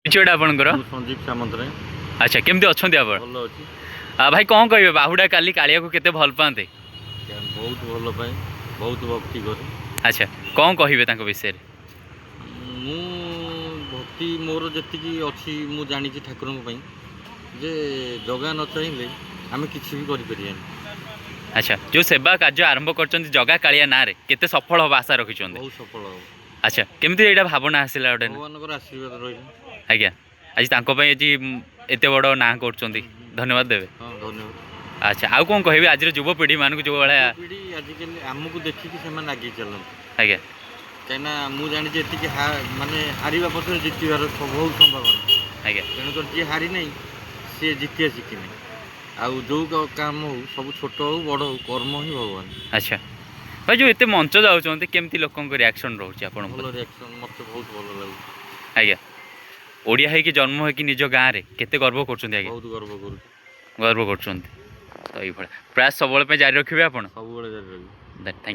किछटा आपनकर संजीव सामंत रे। अच्छा केमती अछंती आप भल अछि भाई कौन कहिबे बाहुडा काली कालिया को केते भल पाते बहुत भल पाए बहुत भक्ति करे। अच्छा कौन कहिबे तांको विषय रे मु भक्ति मोर जति अच्छी मु जानी ठाकुर जे जगह न चाहिए आम कि भी करें। अच्छा जो सेवा कार्य आरंभ कर जगा कालिया ना रे केते सफल हो आशा रखिछन बहुत सफल हो। अच्छा केमती एटा भावना आसिला ओटे भगवान आशीर्वाद रही आज्ञा आज तांको पई आज एते बड़ ना करछंती धन्यवाद देबे। हाँ धन्यवाद। अच्छा आउ कोन कहबे आज युवा पीढ़ी मान को जो वाला पीढ़ी आजिकल आमको देखिकी से आगे चलते आज्ञा कहीं मुझे जानी जी माने हारिबा पछरे जितबार बहुत संभावना आज्ञा तेणुकर जी हारी नहीं सी जितिया शिखिनी आउ जो काम हो सब छोट हो बड़ हो कर्म ही भगवान। अच्छा भाई जो एते मंच जाउछंती केमती लोकन को रिएक्शन रहउची आपन भल रिएक्शन मते बहुत भल लागु आज्ञा ओडिया है कि जन्म है कि निज गाँव रे केते गर्व करछंती आज्ञा बहुत गर्व करछंती तो ये प्रयास सब जारी रखिबे आपन सब जारी रखिबे। थैंक